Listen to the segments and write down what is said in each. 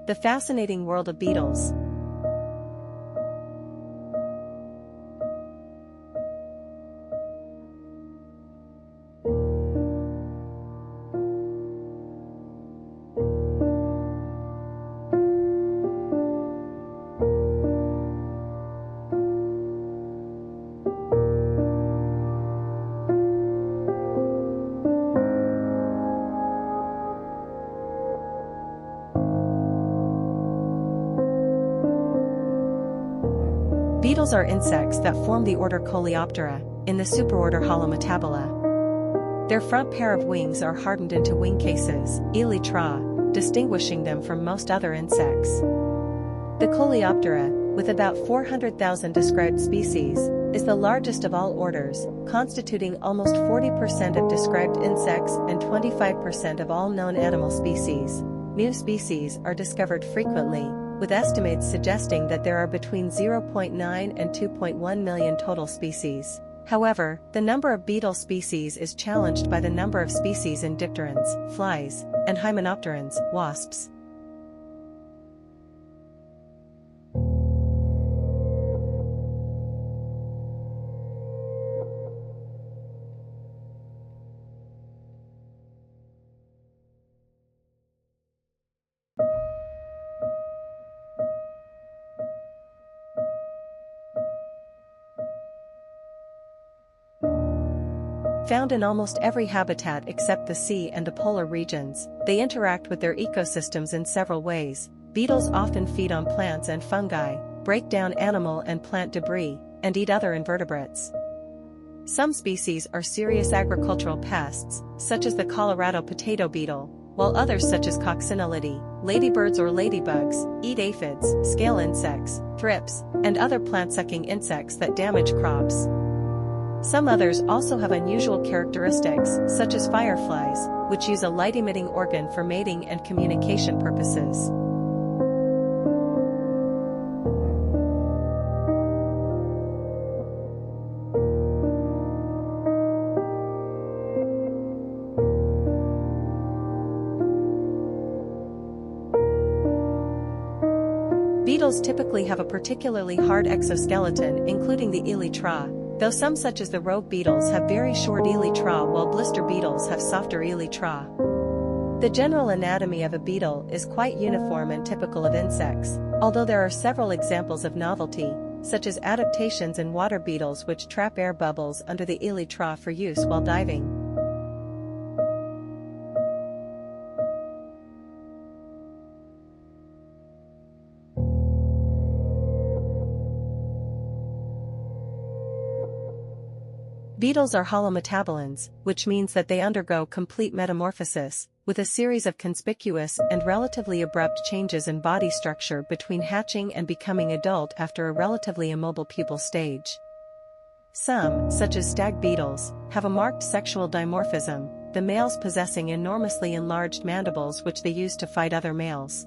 The fascinating world of beetles. Beetles are insects that form the order Coleoptera, in the superorder Holometabola. Their front pair of wings are hardened into wing cases, elytra, distinguishing them from most other insects. The Coleoptera, with about 400,000 described species, is the largest of all orders, constituting almost 40% of described insects and 25% of all known animal species. New species are discovered frequently, with estimates suggesting that there are between 0.9 and 2.1 million total species. However, the number of beetle species is challenged by the number of species in dipterans, flies, and hymenopterans, wasps. Found in almost every habitat except the sea and the polar regions, they interact with their ecosystems in several ways. Beetles often feed on plants and fungi, break down animal and plant debris, and eat other invertebrates. Some species are serious agricultural pests, such as the Colorado potato beetle, while others such as coccinellidae, ladybirds or ladybugs, eat aphids, scale insects, thrips, and other plant-sucking insects that damage crops. Some others also have unusual characteristics, such as fireflies, which use a light-emitting organ for mating and communication purposes. Beetles typically have a particularly hard exoskeleton, including the elytra, though some such as the rogue beetles have very short elytra while blister beetles have softer elytra. The general anatomy of a beetle is quite uniform and typical of insects, although there are several examples of novelty, such as adaptations in water beetles which trap air bubbles under the elytra for use while diving. Beetles are holometabolans, which means that they undergo complete metamorphosis, with a series of conspicuous and relatively abrupt changes in body structure between hatching and becoming adult after a relatively immobile pupal stage. Some, such as stag beetles, have a marked sexual dimorphism, the males possessing enormously enlarged mandibles which they use to fight other males.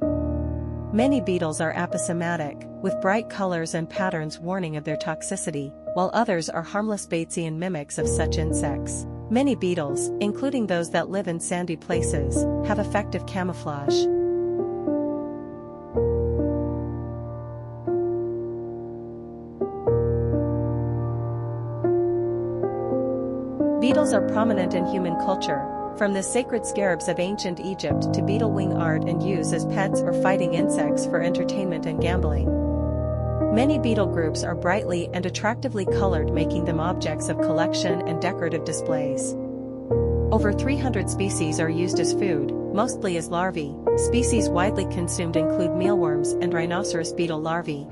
Many beetles are aposematic, with bright colors and patterns warning of their toxicity, while others are harmless Batesian mimics of such insects. Many beetles, including those that live in sandy places, have effective camouflage. Beetles are prominent in human culture, from the sacred scarabs of ancient Egypt to beetle wing art and use as pets or fighting insects for entertainment and gambling. Many beetle groups are brightly and attractively colored, making them objects of collection and decorative displays. Over 300 species are used as food, mostly as larvae. Species widely consumed include mealworms and rhinoceros beetle larvae.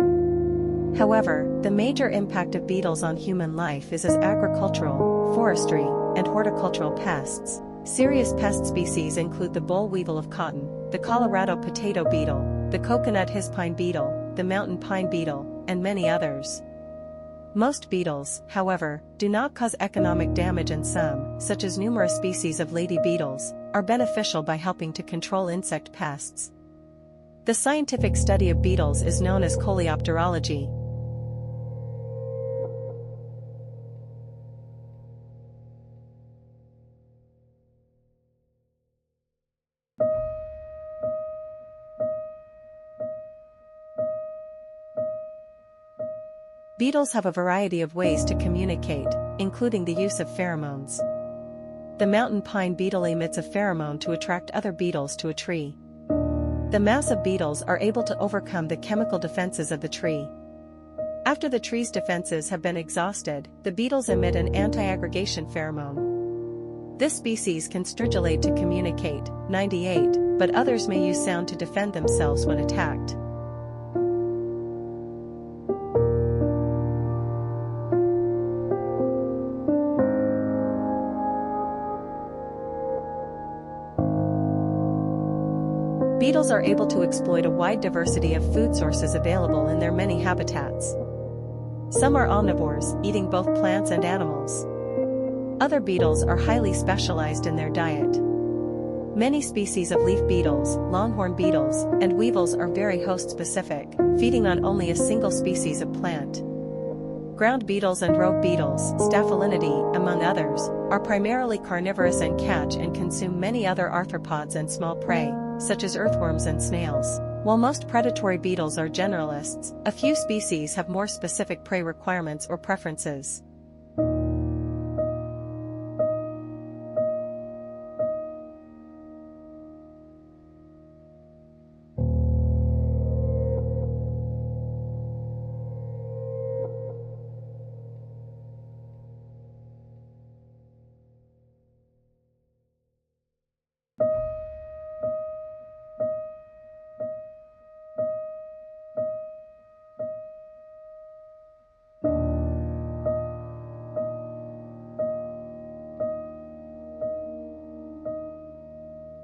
However, the major impact of beetles on human life is as agricultural, forestry, and horticultural pests. Serious pest species include the boll weevil of cotton, the Colorado potato beetle, the coconut hispine beetle, the mountain pine beetle, and many others. Most beetles, however, do not cause economic damage, and some, such as numerous species of lady beetles, are beneficial by helping to control insect pests. The scientific study of beetles is known as coleopterology. Beetles have a variety of ways to communicate, including the use of pheromones. The mountain pine beetle emits a pheromone to attract other beetles to a tree. The mass of beetles are able to overcome the chemical defenses of the tree. After the tree's defenses have been exhausted, the beetles emit an anti-aggregation pheromone. This species can stridulate to communicate, 98, but others may use sound to defend themselves when attacked. Beetles are able to exploit a wide diversity of food sources available in their many habitats. Some are omnivores, eating both plants and animals. Other beetles are highly specialized in their diet. Many species of leaf beetles, longhorn beetles, and weevils are very host-specific, feeding on only a single species of plant. Ground beetles and rogue beetles, Staphylinidae, among others, are primarily carnivorous and catch and consume many other arthropods and small prey, such as earthworms and snails. While most predatory beetles are generalists, a few species have more specific prey requirements or preferences.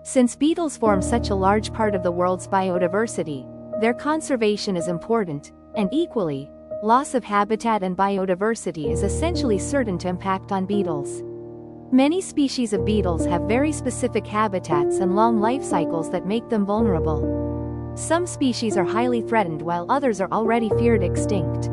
Since beetles form such a large part of the world's biodiversity, their conservation is important, and equally, loss of habitat and biodiversity is essentially certain to impact on beetles. Many species of beetles have very specific habitats and long life cycles that make them vulnerable. Some species are highly threatened while others are already feared extinct.